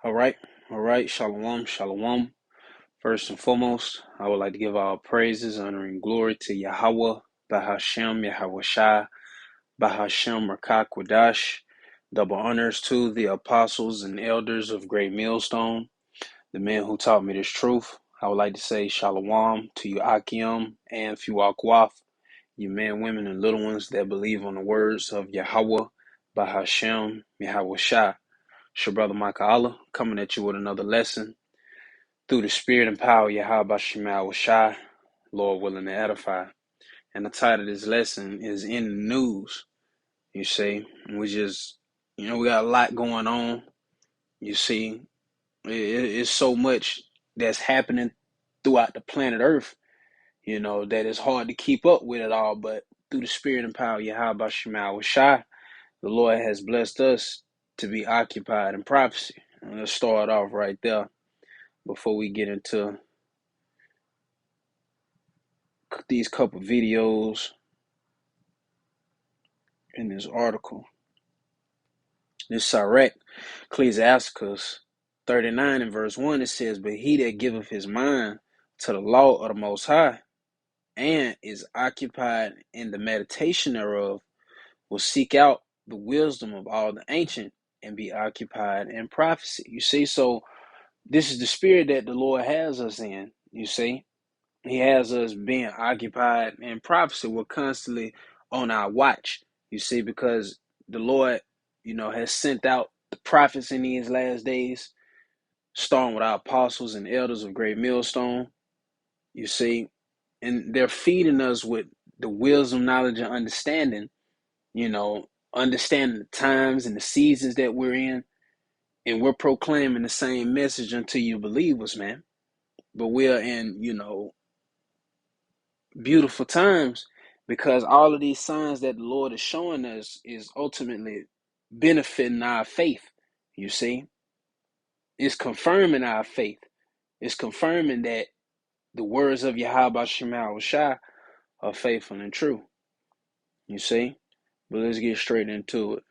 All right, all right. Shalom, shalom. First and foremost, I would like to give all praises, honor, and glory to Yahweh, Bahashem, Yahweh Shai, Bahashem, Rakak Wadash. Double honors to the apostles and elders of Great Millstone, the men who taught me this truth. I would like to say shalom to you, Akim, and Fuakwaf, you men, women, and little ones that believe on the words of Yahweh, Bahashem, Yahweh Shai. It's your brother Micah Allah coming at you with another lesson through the spirit and power of Yahweh Shemal Shai, Lord willing to edify. And the title of this lesson is In the News. You see, we just, we got a lot going on. You see, it's so much that's happening throughout the planet Earth, that it's hard to keep up with it all. But through the spirit and power of Yahweh Shemal Shai, the Lord has blessed us to be occupied in prophecy. And let's start off right there before we get into these couple videos in this article. This Sirach, Ecclesiasticus 39 and verse 1, it says, "But he that giveth his mind to the law of the Most High, and is occupied in the meditation thereof, will seek out the wisdom of all the ancient, and be occupied in prophecy." You see, so this is the spirit that the Lord has us in, you see. He has us being occupied in prophecy. We're constantly on our watch, you see, because the Lord, has sent out the prophets in these last days, starting with our apostles and elders of Great Millstone, you see, and they're feeding us with the wisdom, knowledge, and understanding, understanding the times and the seasons that we're in, and we're proclaiming the same message unto you believers, man. But we're in, beautiful times, because all of these signs that the Lord is showing us is ultimately benefiting our faith. You see, it's confirming our faith. It's confirming that the words of Yahweh Shemal Shai are faithful and true. You see, but let's get straight into it.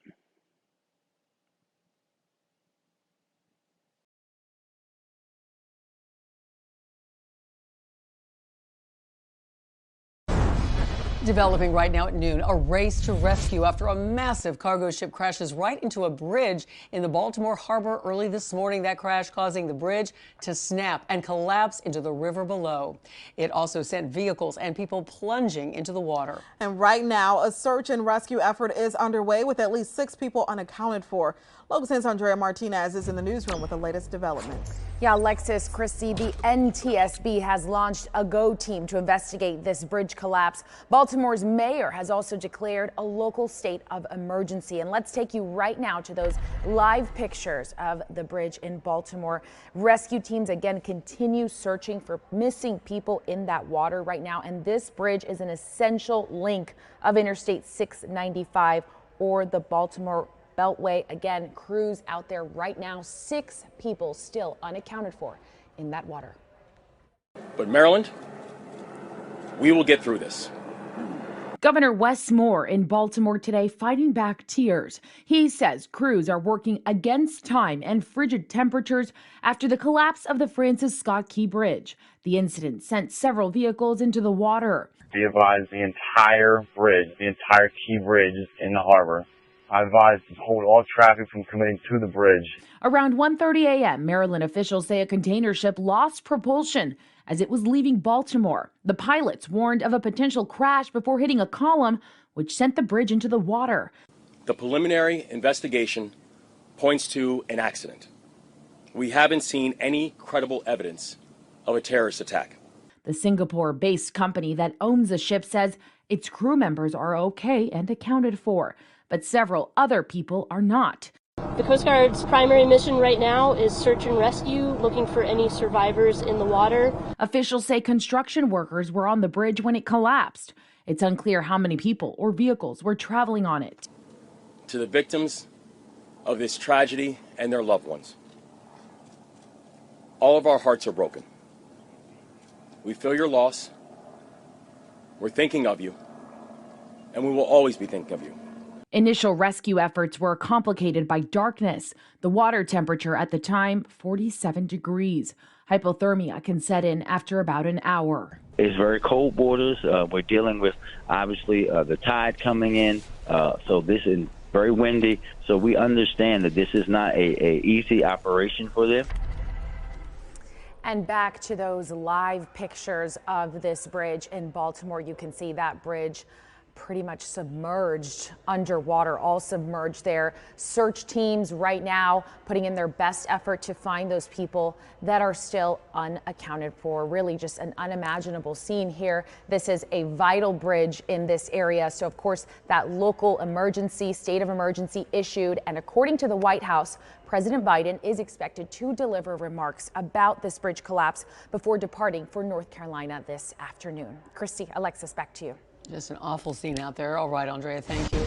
Developing right now at noon, a race to rescue after a massive cargo ship crashes right into a bridge in the Baltimore harbor early this morning. That crash causing the bridge to snap and collapse into the river below. It also sent vehicles and people plunging into the water. And right now, a search and rescue effort is underway with at least 6 people unaccounted for. Local 10's Andrea Martinez is in the newsroom with the latest developments. Yeah, Alexis, Christy, the NTSB has launched a GO team to investigate this bridge collapse. Baltimore's mayor has also declared a local state of emergency. And let's take you right now to those live pictures of the bridge in Baltimore. Rescue teams again continue searching for missing people in that water right now. And this bridge is an essential link of Interstate 695 or the Baltimore Beltway. Again, crews out there right now, 6 people still unaccounted for in that water. But Maryland, we will get through this. Governor Wes Moore in Baltimore today fighting back tears. He says crews are working against time and frigid temperatures after the collapse of the Francis Scott Key Bridge. The incident sent several vehicles into the water. We advised the entire bridge, the entire Key Bridge in the harbor. I advised to hold all traffic from coming to the bridge. Around 1:30 a.m., Maryland officials say a container ship lost propulsion as it was leaving Baltimore. The pilots warned of a potential crash before hitting a column, which sent the bridge into the water. The preliminary investigation points to an accident. We haven't seen any credible evidence of a terrorist attack. The Singapore-based company that owns the ship says its crew members are okay and accounted for, but several other people are not. The Coast Guard's primary mission right now is search and rescue, looking for any survivors in the water. Officials say construction workers were on the bridge when it collapsed. It's unclear how many people or vehicles were traveling on it. To the victims of this tragedy and their loved ones, all of our hearts are broken. We feel your loss. We're thinking of you, and we will always be thinking of you. Initial rescue efforts were complicated by darkness. The water temperature at the time, 47 degrees. Hypothermia can set in after about an hour. It's very cold waters. We're dealing with, obviously, the tide coming in. So this is very windy. So we understand that this is not a easy operation for them. And back to those live pictures of this bridge in Baltimore. You can see that bridge pretty much submerged underwater, all submerged there. Search teams right now putting in their best effort to find those people that are still unaccounted for. Really just an unimaginable scene here. This is a vital bridge in this area. So of course that local emergency, state of emergency issued. And according to the White House, President Biden is expected to deliver remarks about this bridge collapse before departing for North Carolina this afternoon. Christy, Alexis, back to you. Just an awful scene out there. All right, Andrea, thank you.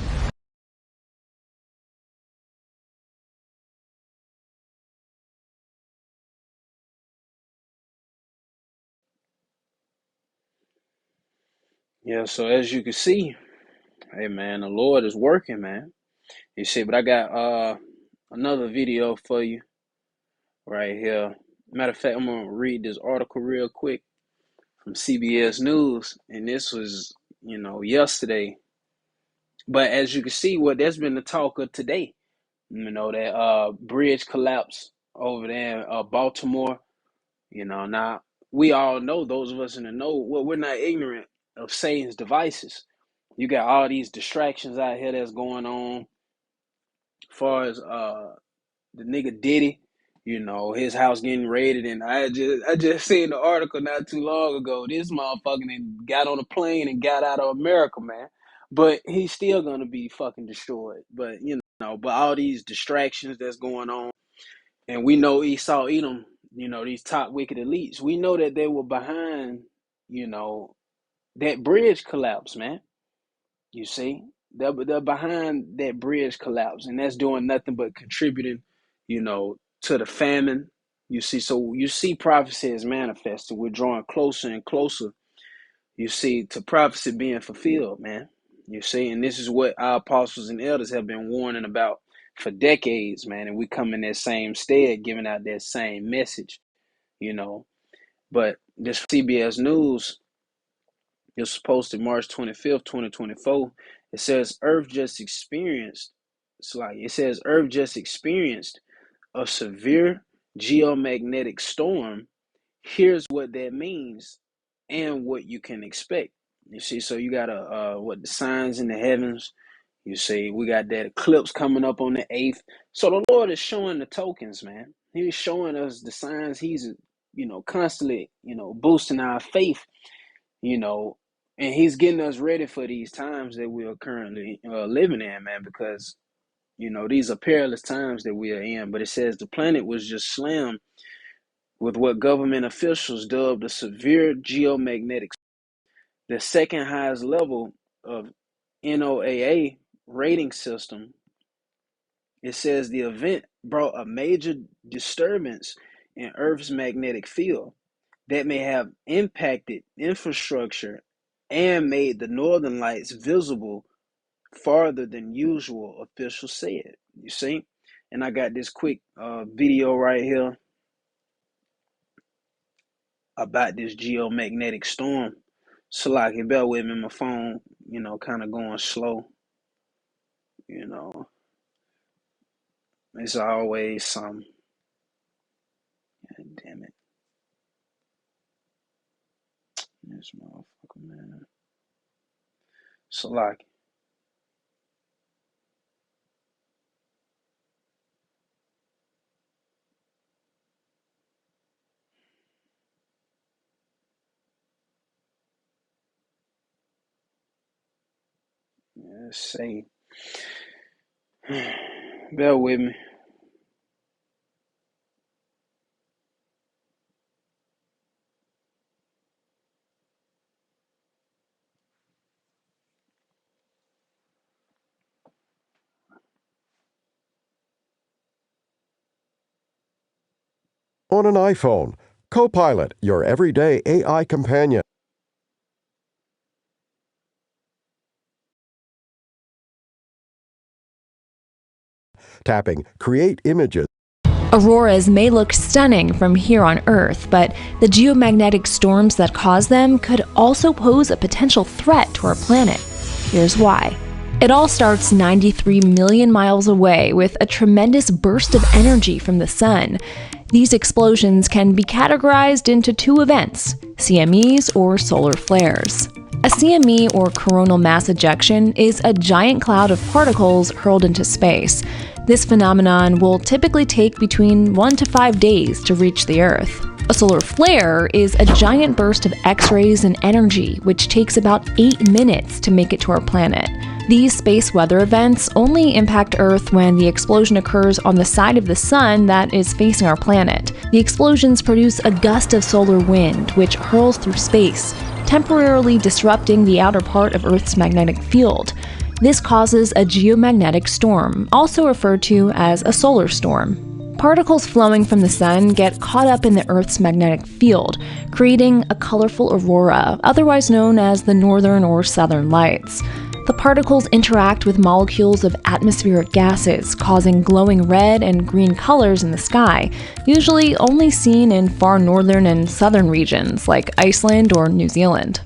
Yeah, so as you can see, hey man, the Lord is working, man. You see, but I got another video for you right here. Matter of fact, I'm gonna read this article real quick from CBS News, and this was, yesterday. But as you can see, that's been the talk of today. That bridge collapse over there in Baltimore. Now we all know, those of us in the know, well, we're not ignorant of Satan's devices. You got all these distractions out here that's going on. As far as the nigga Diddy, his house getting raided, and I just seen the article not too long ago. This motherfucking got on a plane and got out of America, man. But he's still gonna be fucking destroyed. But but all these distractions that's going on, and we know Esau Edom, these top wicked elites, we know that they were behind, that bridge collapse, man. You see, they're behind that bridge collapse, and that's doing nothing but contributing, to the famine. You see, so you see prophecy is manifested. We're drawing closer and closer, you see, to prophecy being fulfilled, man. You see, and this is what our apostles and elders have been warning about for decades, man. And we come in that same stead, giving out that same message, But this CBS News, it was posted March 25th, 2024. It says Earth just experienced, Earth just experienced a severe geomagnetic storm. Here's what that means and what you can expect. You see, so you got the signs in the heavens. You see, we got that eclipse coming up on the 8th. So the Lord is showing the tokens, man. He's showing us the signs. He's, constantly, boosting our faith, and he's getting us ready for these times that we are currently living in, man, because, these are perilous times that we are in. But it says the planet was just slammed with what government officials dubbed a severe geomagnetic, the second highest level of NOAA rating system. It says the event brought a major disturbance in Earth's magnetic field that may have impacted infrastructure and made the northern lights visible farther than usual, officials said. You see? And I got this quick video right here about this geomagnetic storm. So like, bear with me, my phone, kind of going slow. It's always some. God damn it. This motherfucker, man. So like, let's see. Bear with me. On an iPhone, Copilot, your everyday AI companion. tapping Create Images. Auroras may look stunning from here on Earth, but the geomagnetic storms that cause them could also pose a potential threat to our planet. Here's why. It all starts 93 million miles away with a tremendous burst of energy from the sun. These explosions can be categorized into two events, CMEs or solar flares. A CME, or coronal mass ejection, is a giant cloud of particles hurled into space. This phenomenon will typically take between 1 to 5 days to reach the Earth. A solar flare is a giant burst of X-rays and energy, which takes about 8 minutes to make it to our planet. These space weather events only impact Earth when the explosion occurs on the side of the sun that is facing our planet. The explosions produce a gust of solar wind, which hurls through space, temporarily disrupting the outer part of Earth's magnetic field. This causes a geomagnetic storm, also referred to as a solar storm. Particles flowing from the sun get caught up in the Earth's magnetic field, creating a colorful aurora, otherwise known as the northern or southern lights. The particles interact with molecules of atmospheric gases, causing glowing red and green colors in the sky, usually only seen in far northern and southern regions like Iceland or New Zealand.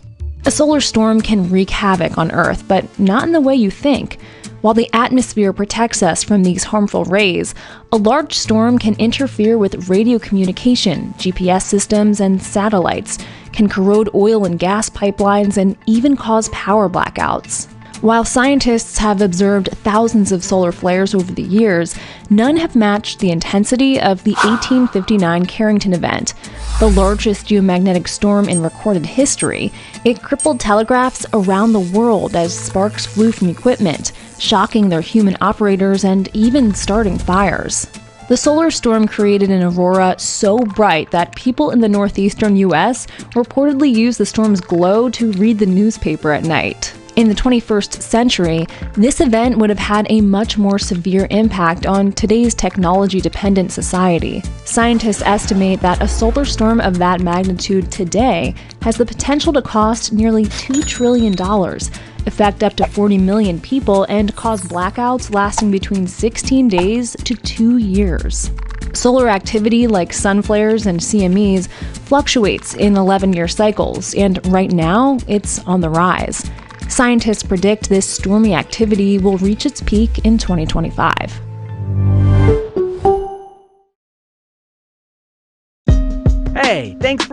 A solar storm can wreak havoc on Earth, but not in the way you think. While the atmosphere protects us from these harmful rays, a large storm can interfere with radio communication, GPS systems, and satellites, can corrode oil and gas pipelines, and even cause power blackouts. While scientists have observed thousands of solar flares over the years, none have matched the intensity of the 1859 Carrington event, the largest geomagnetic storm in recorded history. It crippled telegraphs around the world as sparks flew from equipment, shocking their human operators and even starting fires. The solar storm created an aurora so bright that people in the northeastern U.S. reportedly used the storm's glow to read the newspaper at night. In the 21st century, this event would have had a much more severe impact on today's technology-dependent society. Scientists estimate that a solar storm of that magnitude today has the potential to cost nearly $2 trillion, affect up to 40 million people, and cause blackouts lasting between 16 days to 2 years. Solar activity like sun flares and CMEs fluctuates in 11-year cycles, and right now, it's on the rise. Scientists predict this stormy activity will reach its peak in 2025. Hey, thanks for...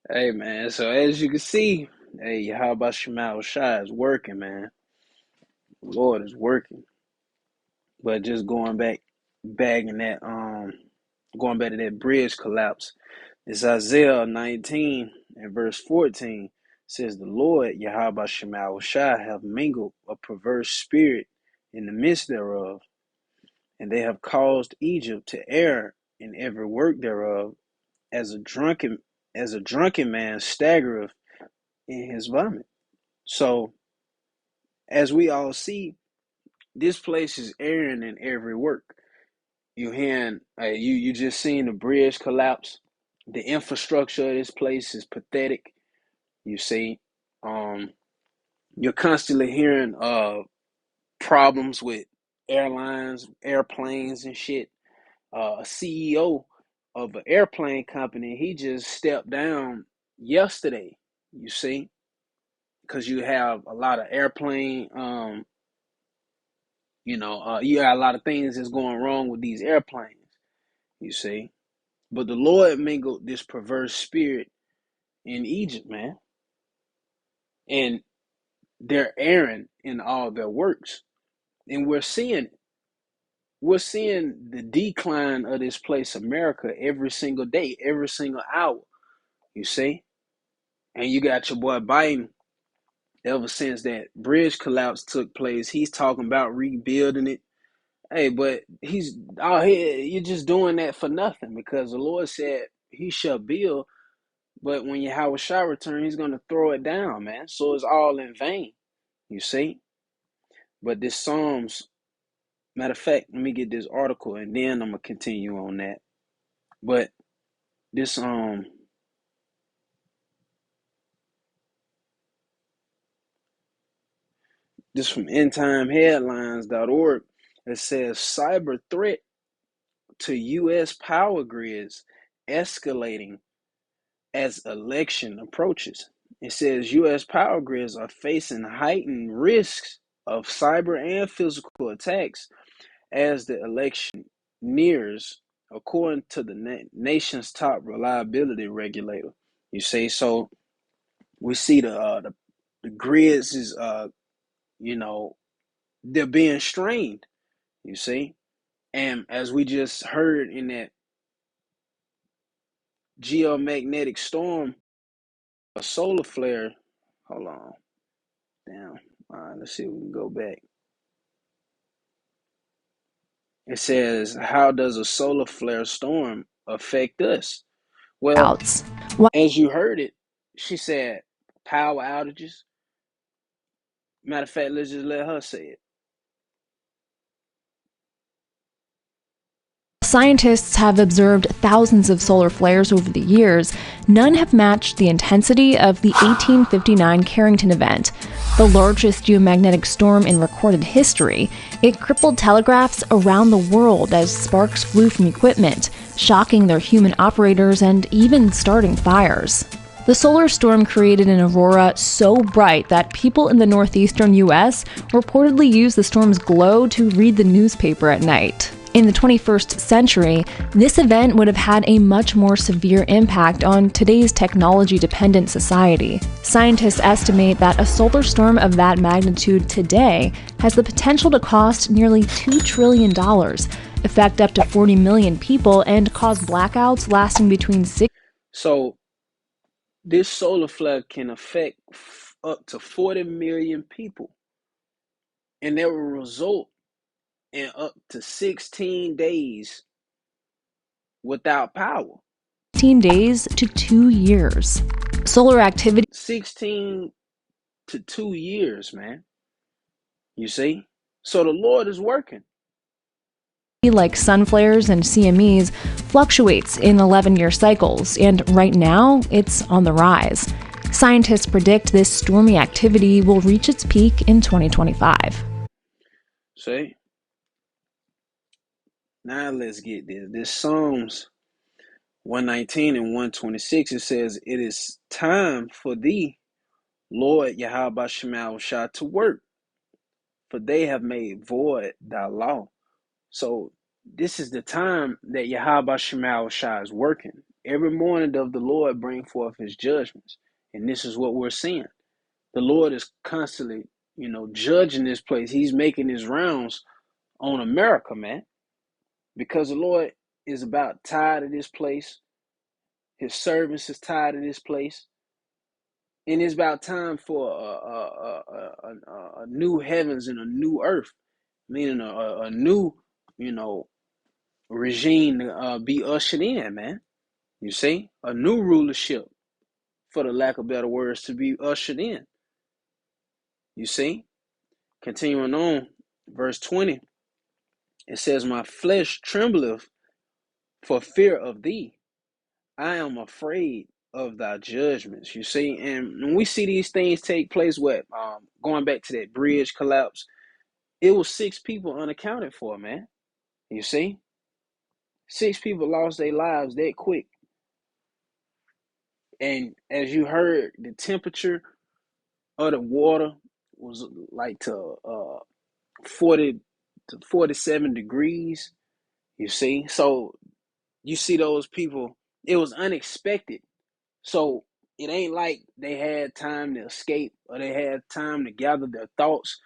Hey, man, so as you can see, hey, how about Shemal Shai is working, man. The Lord is working. But just going back to that bridge collapse, it's Isaiah 19 and verse 14 says, the Lord, Yahweh Shemal Shai, have mingled a perverse spirit in the midst thereof, and they have caused Egypt to err in every work thereof, as a drunken man staggereth in his vomit. So, as we all see, this place is erring in every work. You just seen the bridge collapse. The infrastructure of this place is pathetic. You see, you're constantly hearing problems with airlines, airplanes, and shit. A CEO of an airplane company, he just stepped down yesterday. You see, because you have a lot of airplane, you got a lot of things that's going wrong with these airplanes. You see. But the Lord mingled this perverse spirit in Egypt, man. And they're erring in all their works. And we're seeing it. We're seeing the decline of this place, America, every single day, every single hour. You see? And you got your boy Biden, ever since that bridge collapse took place, he's talking about rebuilding it. Hey, but you're just doing that for nothing, because the Lord said he shall build. But when Yahweh Shai returns, he's going to throw it down, man. So it's all in vain, you see. But this Psalms, matter of fact, let me get this article and then I'm going to continue on that. But this, This from endtimeheadlines.org. It says cyber threat to U.S. power grids escalating as election approaches. It says U.S. power grids are facing heightened risks of cyber and physical attacks as the election nears, according to the nation's top reliability regulator. You see, so we see the grids is they're being strained. You see, and as we just heard in that geomagnetic storm, a solar flare. Hold on, damn. All right, let's see if we can go back. It says, how does a solar flare storm affect us? Well, as you heard it, she said power outages. Matter of fact, let's just let her say it. Scientists have observed thousands of solar flares over the years. None have matched the intensity of the 1859 Carrington event, the largest geomagnetic storm in recorded history. It crippled telegraphs around the world as sparks flew from equipment, shocking their human operators and even starting fires. The solar storm created an aurora so bright that people in the northeastern U.S. reportedly used the storm's glow to read the newspaper at night. In the 21st century, this event would have had a much more severe impact on today's technology-dependent society. Scientists estimate that a solar storm of that magnitude today has the potential to cost nearly $2 trillion, affect up to 40 million people, and cause blackouts lasting between 6. So, this solar flare can affect up to 40 million people, and that will result in up to 16 days without power. 16 days to 2 years. Solar activity. 16 to 2 years, man. You see? So the Lord is working. Like sun flares and CMEs fluctuates in 11-year cycles, and right now it's on the rise. Scientists predict this stormy activity will reach its peak in 2025. See? Now let's get this. This Psalms 119 and 126, it says, it is time for thee, Lord Yahweh Shema Shah, to work, for they have made void thy law. So this is the time that Yahweh Shema Shah is working. Every morning doth the Lord bring forth his judgments. And this is what we're seeing. The Lord is constantly, judging this place. He's making his rounds on America, man. Because the Lord is about tired of this place. His servants is tired of this place. And it's about time for a new heavens and a new earth. Meaning a new, regime to be ushered in, man. You see? A new rulership, for the lack of better words, to be ushered in. You see? Continuing on, verse 20. It says, my flesh trembleth for fear of thee. I am afraid of thy judgments. You see, and when we see these things take place, going back to that bridge collapse, it was 6 people unaccounted for, man. You see, 6 people lost their lives that quick. And as you heard, the temperature of the water was like to 40 to 47 degrees. You see, so you see those people, it was unexpected. So it ain't like they had time to escape or they had time to gather their thoughts.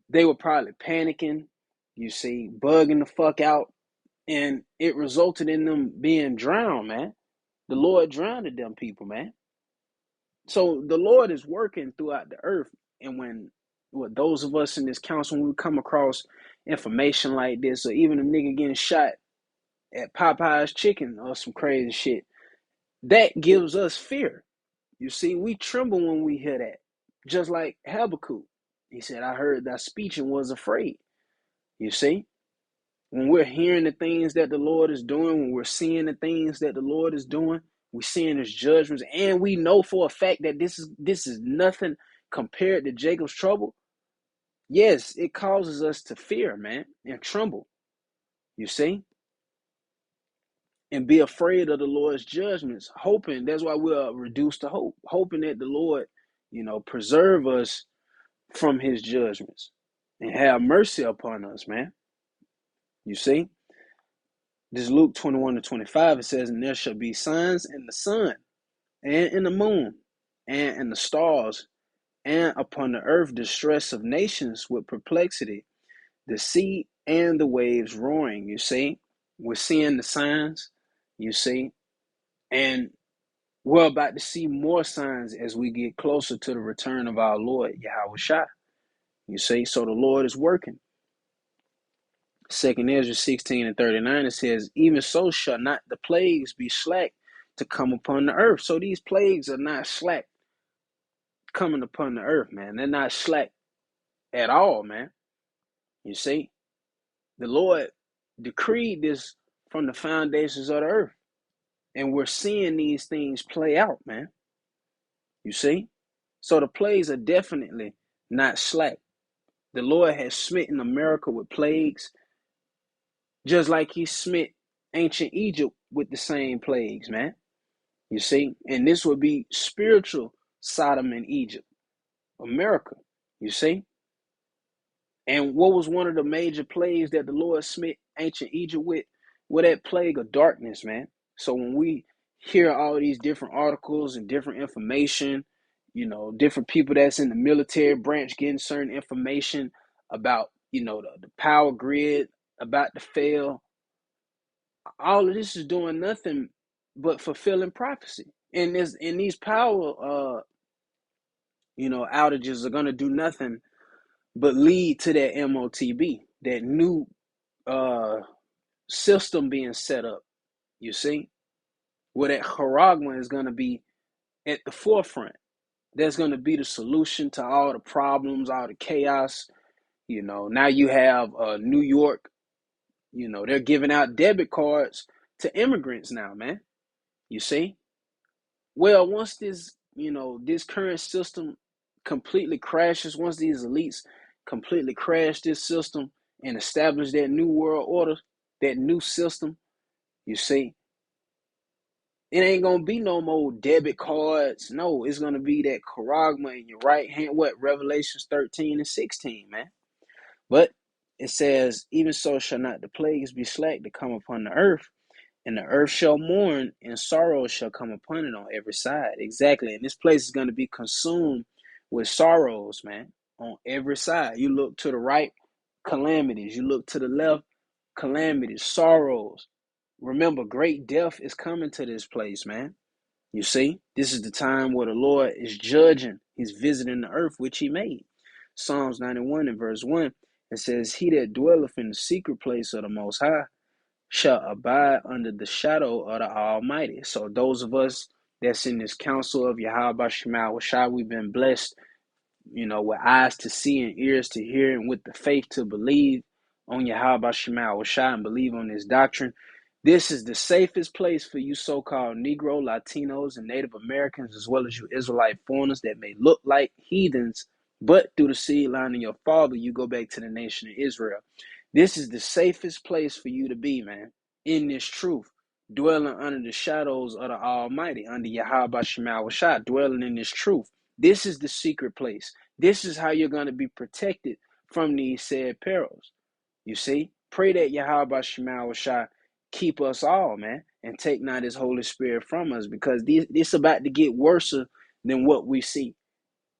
They were probably panicking, you see, bugging the fuck out. And it resulted in them being drowned, man. The Lord drowned them people, man. So the Lord is working throughout the earth. And when those of us in this council, when we come across information like this, or even a nigga getting shot at Popeye's Chicken or some crazy shit, that gives us fear. You see, we tremble when we hear that. Just like Habakkuk. He said, I heard thy speech and was afraid. You see, when we're hearing the things that the Lord is doing, when we're seeing the things that the Lord is doing, we're seeing his judgments, and we know for a fact that this is nothing compared to Jacob's trouble. yes, it causes us to fear, man, and tremble, you see, and be afraid of the Lord's judgments, hoping, that's why we're reduced to hope, hoping that the Lord, preserve us from his judgments and have mercy upon us, man. You see, this Luke 21-25, it says, and there shall be signs in the sun and in the moon and in the stars, and upon the earth distress of nations with perplexity, the sea and the waves roaring. You see, we're seeing the signs, you see, and we're about to see more signs as we get closer to the return of our Lord Yahweh Shai. You see, so the Lord is working. 2 Ezra 16:39, it says, even so shall not the plagues be slack to come upon the earth. So these plagues are not slack coming upon the earth, man. They're not slack at all, man. You see, the Lord decreed this from the foundations of the earth. And we're seeing these things play out, man. You see? So the plagues are definitely not slack. The Lord has smitten America with plagues, just like he smit ancient Egypt with the same plagues, man. You see? And this would be spiritual Sodom and Egypt, America. You see? And what was one of the major plagues that the Lord smit ancient Egypt with? Well, that plague of darkness, man. So when we hear all these different articles and different information, different people that's in the military branch getting certain information about, the power grid about to fail, all of this is doing nothing but fulfilling prophecy. And these power, outages are going to do nothing but lead to that MOTB, that new system being set up, you see, where that charagma is going to be at the forefront. That's going to be the solution to all the problems, all the chaos. Now you have New York, they're giving out debit cards to immigrants now, man. You see? Well, once this, this current system completely crashes, once these elites completely crash this system and establish that new world order, that new system, you see, it ain't going to be no more debit cards. No, it's going to be that charagma in your right hand. What? Revelations 13:16, man. But it says, even so shall not the plagues be slack to come upon the earth, and the earth shall mourn, and sorrow shall come upon it on every side. Exactly. And this place is going to be consumed with sorrows, man, on every side. You look to the right, calamities. You look to the left, calamities, sorrows. Remember, great death is coming to this place, man. You see, this is the time where the Lord is judging. He's visiting the earth, which he made. Psalms 91 and verse 1, it says, he that dwelleth in the secret place of the Most High shall abide under the shadow of the Almighty. So those of us that's in this council of Yahweh Shema Shai, we've been blessed, with eyes to see and ears to hear, and with the faith to believe on Yahweh Shema Shai and believe on this doctrine. This is the safest place for you so-called Negro, Latinos, and Native Americans, as well as you Israelite foreigners that may look like heathens, but through the seed line of your father, you go back to the nation of Israel. This is the safest place for you to be, man, in this truth, dwelling under the shadows of the Almighty, under Yahweh Shema Shai, dwelling in this truth. This is the secret place. This is how you're going to be protected from these said perils. You see, pray that Yahweh Shema Shai keep us all, man, and take not his Holy Spirit from us, because this about to get worse than what we see.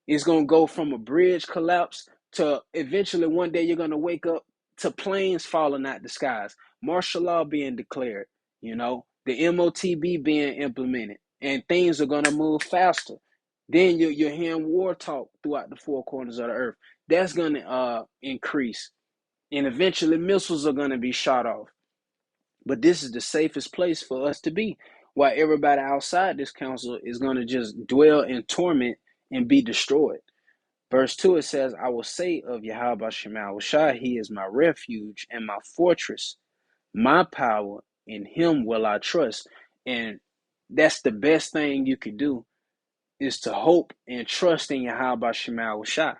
It's going to go from a bridge collapse to eventually one day you're going to wake up to planes falling out the skies, martial law being declared, the MOTB being implemented, and things are going to move faster. Then you're hearing war talk throughout the four corners of the earth. That's going to increase, and eventually missiles are going to be shot off. But this is the safest place for us to be, while everybody outside this council is going to just dwell in torment and be destroyed. Verse 2, it says, I will say of Yahweh Shema Shai, he is my refuge and my fortress, my power, in him will I trust. And that's the best thing you could do, is to hope and trust in Yahweh Shema Shai,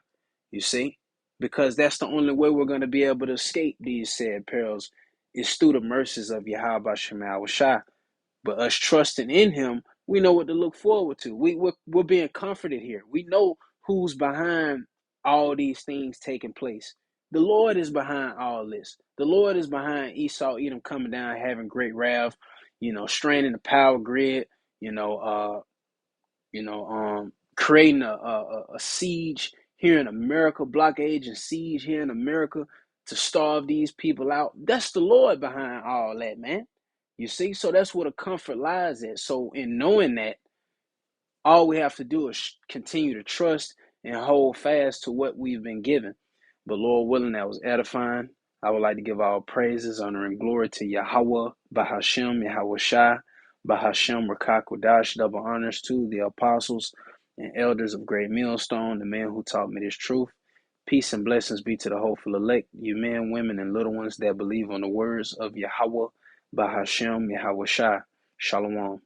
you see, because that's the only way we're going to be able to escape these said perils is through the mercies of Yahweh Shema Shai. But us trusting in him, we know what to look forward to. We're being comforted here. We know who's behind all these things taking place. The Lord is behind all this. The Lord is behind Esau, Edom coming down, having great wrath, straining the power grid, creating a siege here in America, blockade and siege here in America to starve these people out. That's the Lord behind all that, man. You see? So that's where the comfort lies at. So in knowing that, all we have to do is continue to trust and hold fast to what we've been given. But Lord willing, that was edifying. I would like to give all praises, honor, and glory to Yahweh, Bahashem, Yahweh Shai, Bahashem, Rakakwadash, double honors to the apostles and elders of Great Millstone, the man who taught me this truth. Peace and blessings be to the hopeful elect, you men, women, and little ones that believe on the words of Yahweh, Bahashem, Yahweh Shai. Shalom.